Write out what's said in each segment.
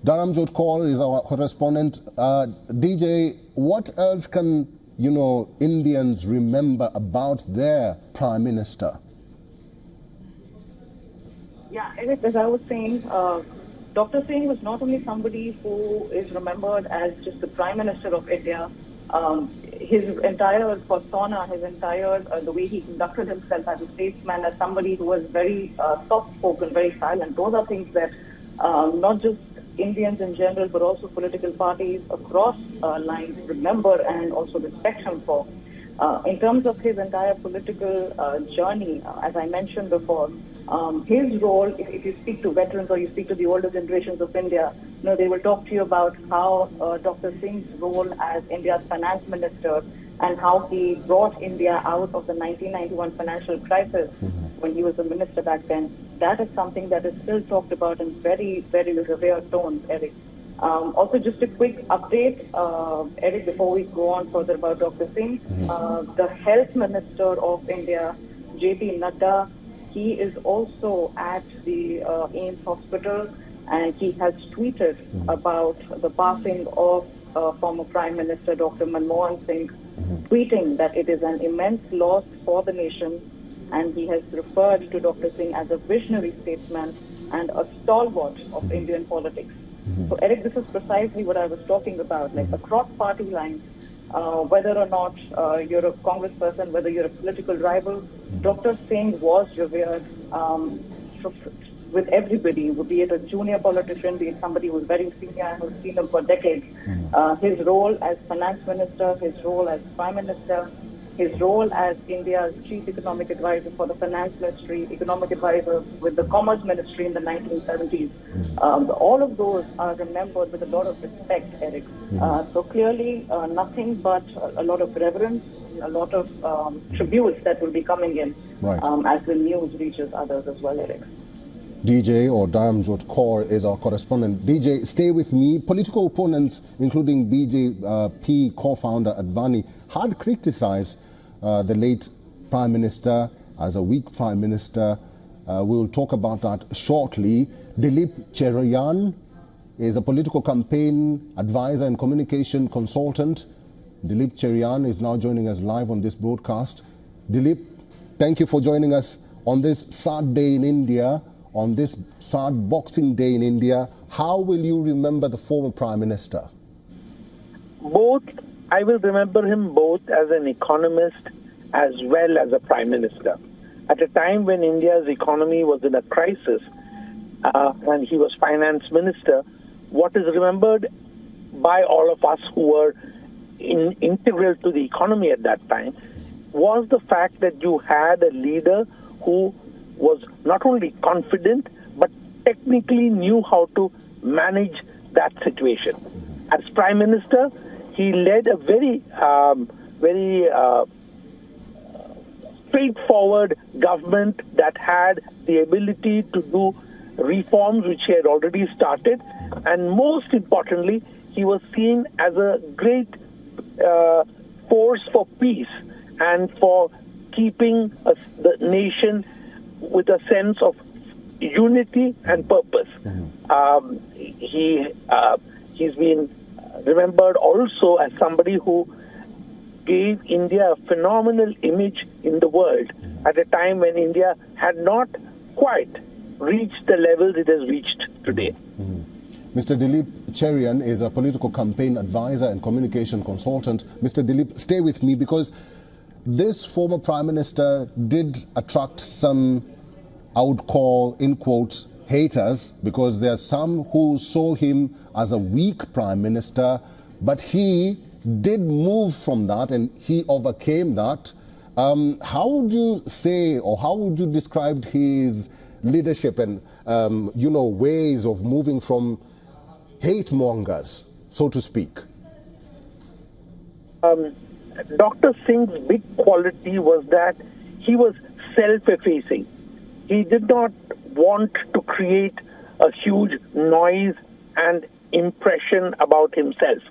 Dharamjot Kaur is our correspondent. DJ, what else can, Indians remember about their Prime Minister? Yeah, as I was saying, Dr. Singh was not only somebody who is remembered as just the Prime Minister of India. His entire persona, the way he conducted himself as a statesman, as somebody who was very soft-spoken, very silent. Those are things that not just Indians in general, but also political parties across lines remember and also respect him for. In terms of his entire political journey, as I mentioned before, his role, if you speak to veterans or you speak to the older generations of India, they will talk to you about how Dr. Singh's role as India's finance minister and how he brought India out of the 1991 financial crisis when he was the minister back then. That is something that is still talked about in very, very revered tones, Eric. Also, just a quick update, Eric, before we go on further about Dr. Singh. The Health Minister of India, J.P. Nadda, he is also at the AIIMS hospital, and he has tweeted about the passing of former Prime Minister Dr. Manmohan Singh, tweeting that it is an immense loss for the nation, and he has referred to Dr. Singh as a visionary statesman and a stalwart of Indian politics. So, Eric, this is precisely what I was talking about, like across party lines, whether or not you're a congressperson, whether you're a political rival, Dr. Singh was revered with everybody, be it a junior politician, be it somebody who's very senior and who's seen him for decades. His role as finance minister, his role as prime minister, his role as India's chief economic advisor for the finance ministry, economic advisor with the commerce ministry in the 1970s. All of those are remembered with a lot of respect, Eric. So clearly, nothing but a lot of reverence, a lot of tributes that will be coming in as the news reaches others as well, Eric. DJ or Dharamjot Kaur is our correspondent. DJ, stay with me. Political opponents, including BJP co-founder Advani, had criticized the late Prime Minister as a weak Prime Minister. We'll talk about that shortly. Dilip Cherian is a political campaign advisor and communication consultant. Dilip Cherian is now joining us live on this broadcast. Dilip, thank you for joining us on this sad day in India, on this sad Boxing Day in India. How will you remember the former Prime Minister? Both. I will remember him both as an economist as well as a Prime Minister. At a time when India's economy was in a crisis, when he was Finance Minister, what is remembered by all of us who were integral to the economy at that time was the fact that you had a leader who was not only confident, but technically knew how to manage that situation. As Prime Minister, he led a very straightforward government that had the ability to do reforms which he had already started. And most importantly, he was seen as a great force for peace and for keeping the nation with a sense of unity and purpose. He's been remembered also as somebody who gave India a phenomenal image in the world at a time when India had not quite reached the levels it has reached today. Mr. Dilip Cherian is a political campaign advisor and communication consultant. Mr. Dilip, stay with me because this former Prime Minister did attract some, I would call, in quotes, haters, because there are some who saw him as a weak Prime Minister, but he did move from that and he overcame that. How would you say, or how would you describe his leadership and, ways of moving from hate mongers, so to speak? Dr. Singh's big quality was that he was self-effacing. He did not want to create a huge noise and impression about himself.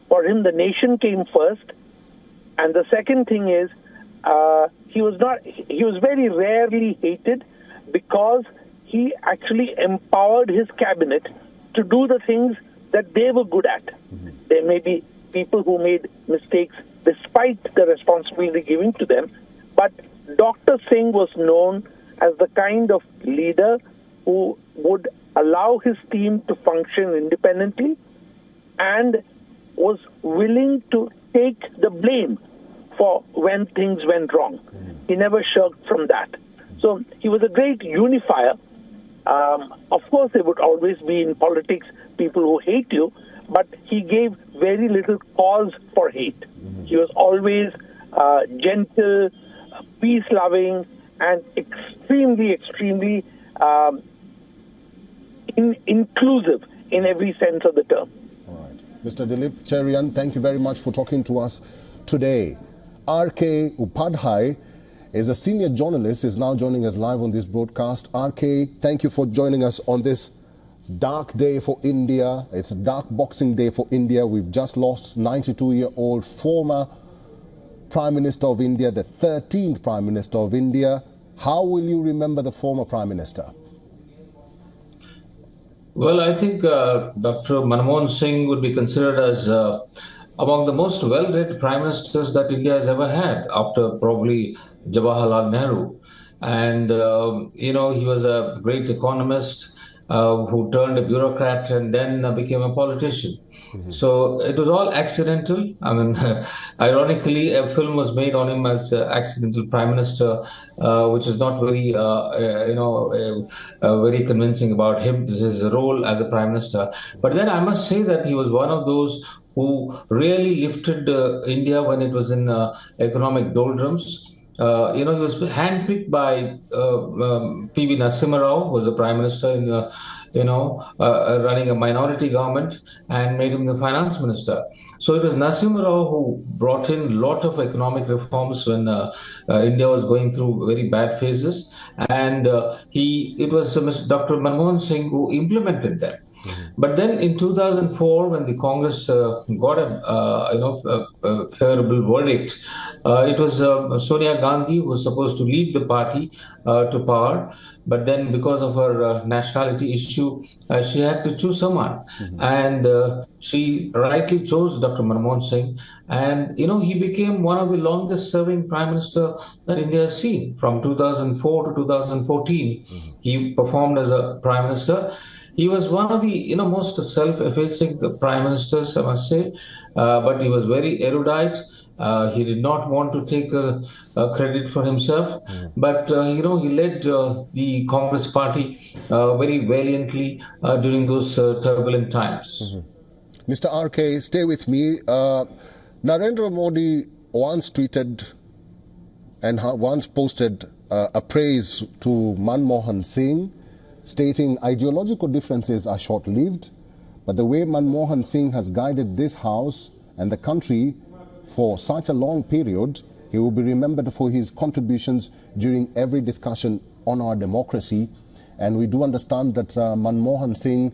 For him, the nation came first. And the second thing is, he was very rarely hated because he actually empowered his cabinet to do the things that they were good at. There may be people who made mistakes despite the responsibility given to them, but Dr. Singh was known as the kind of leader who would allow his team to function independently and was willing to take the blame for when things went wrong. He never shirked from that. So he was a great unifier. Of course, there would always be in politics people who hate you, but he gave very little cause for hate. He was always gentle, peace-loving, and extremely inclusive in every sense of the term. All right. Mr. Dilip Cherian, thank you very much for talking to us today. R.K. Upadhyay is a senior journalist, is now joining us live on this broadcast. R.K., thank you for joining us on this dark day for India. It's a dark Boxing Day for India. We've just lost 92-year-old former Prime Minister of India, the 13th Prime Minister of India. How will you remember the former Prime Minister? Well, I think Dr. Manmohan Singh would be considered as among the most well-read prime ministers that India has ever had, after probably Jawaharlal Nehru. And, he was a great economist who turned a bureaucrat and then became a politician. So it was all accidental. I mean, ironically, a film was made on him as accidental prime minister, which is not very, very convincing about him, his role as a prime minister. But then I must say that he was one of those who really lifted India when it was in economic doldrums. He was handpicked by P.V. Narasimha Rao, who was the prime minister in, running a minority government, and made him the finance minister. So it was Narasimha Rao who brought in a lot of economic reforms when India was going through very bad phases, and it was Dr. Manmohan Singh who implemented them. But then in 2004, when the Congress got a favorable verdict, it was Sonia Gandhi who was supposed to lead the party to power. But then because of her nationality issue, she had to choose someone. And she rightly chose Dr. Manmohan Singh. And, he became one of the longest serving prime minister that India has seen. From 2004 to 2014, he performed as a prime minister. He was one of the most self-effacing prime ministers, I must say, but he was very erudite. He did not want to take credit for himself, but he led the Congress party very valiantly during those turbulent times. Mr. R.K., stay with me. Narendra Modi once tweeted and once posted a praise to Manmohan Singh, stating ideological differences are short-lived, but the way Manmohan Singh has guided this house and the country for such a long period, he will be remembered for his contributions during every discussion on our democracy. And we do understand that Manmohan Singh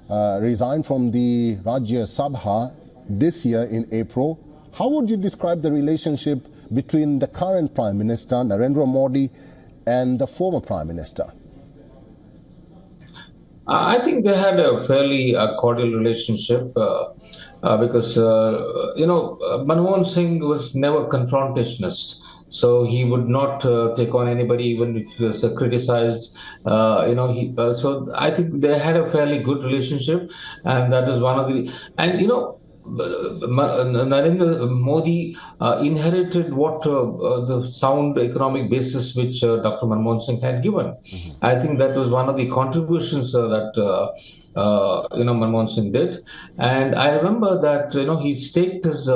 resigned from the Rajya Sabha this year in April. How would you describe the relationship between the current Prime Minister, Narendra Modi, and the former Prime Minister? I think they had a fairly cordial relationship because, Manmohan Singh was never confrontationist. So he would not take on anybody, even if he was criticized. So I think they had a fairly good relationship, and that is one of the. And Narendra Modi inherited what the sound economic basis which Dr. Manmohan Singh had given. I think that was one of the contributions that Manmohan Singh did. And I remember that he staked his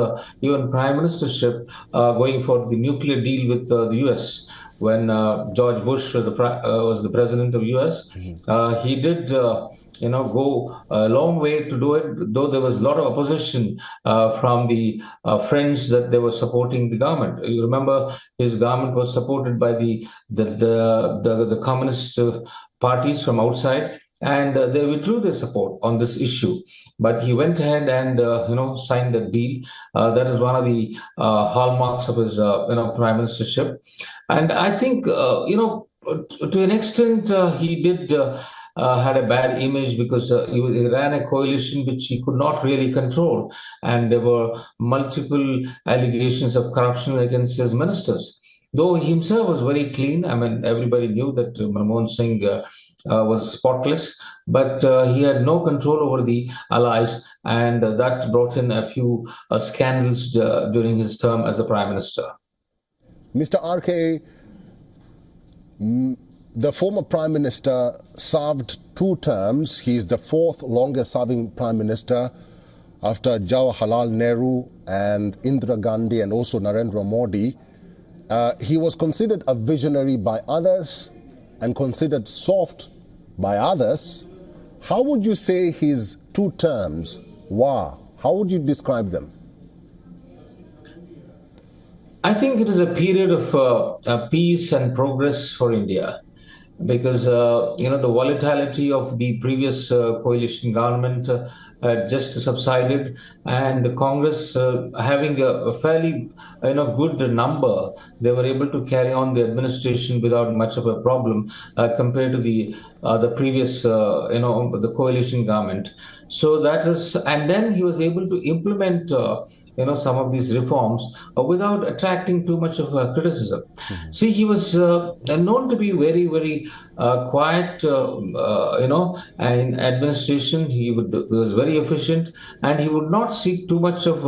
even prime ministership going for the nuclear deal with the US. When George Bush was the president of US, he did. Go a long way to do it, though there was a lot of opposition from the French that they were supporting the government. You remember his government was supported by the communist parties from outside, and they withdrew their support on this issue. But he went ahead and signed the deal. That is one of the hallmarks of his prime ministership. And I think to an extent he did had a bad image because he ran a coalition which he could not really control, and there were multiple allegations of corruption against his ministers. Though he himself was very clean, I mean, everybody knew that Manmohan Singh was spotless, but he had no control over the allies, and that brought in a few scandals during his term as the Prime Minister. Mr. RK, the former Prime Minister served 2 terms. He's the 4th longest serving Prime Minister after Jawaharlal Nehru and Indira Gandhi and also Narendra Modi. He was considered a visionary by others and considered soft by others. How would you say his 2 terms were? How would you describe them? I think it is a period of peace and progress for India, because the volatility of the previous coalition government had just subsided, and the Congress having a fairly good number, they were able to carry on the administration without much of a problem compared to the previous the coalition government. So that is, and then he was able to implement some of these reforms without attracting too much of criticism. See, he was known to be very, very quiet, in administration. He was very efficient, and he would not seek too much of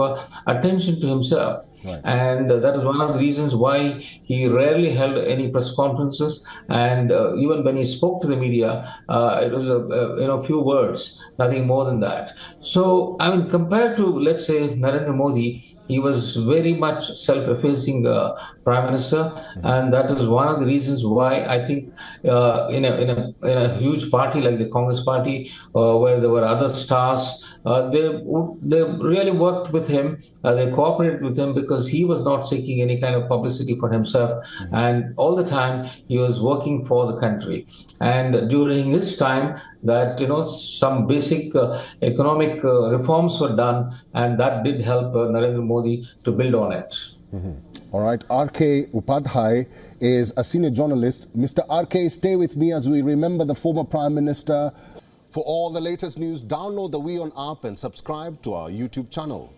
attention to himself. Right. And that is one of the reasons why he rarely held any press conferences. And even when he spoke to the media, it was a few words, nothing more than that. So, I mean, compared to, let's say, Narendra Modi, he was very much self-effacing Prime Minister, and that is one of the reasons why I think in a huge party like the Congress Party, where there were other stars, they really worked with him. They cooperated with him because he was not seeking any kind of publicity for himself, and all the time he was working for the country. And during his time, that some basic economic reforms were done, and that did help Narendra Modi to build on it. All right, RK Upadhyay is a senior journalist. Mr. RK, stay with me as we remember the former Prime Minister. For all the latest news, download the WION app and subscribe to our YouTube channel.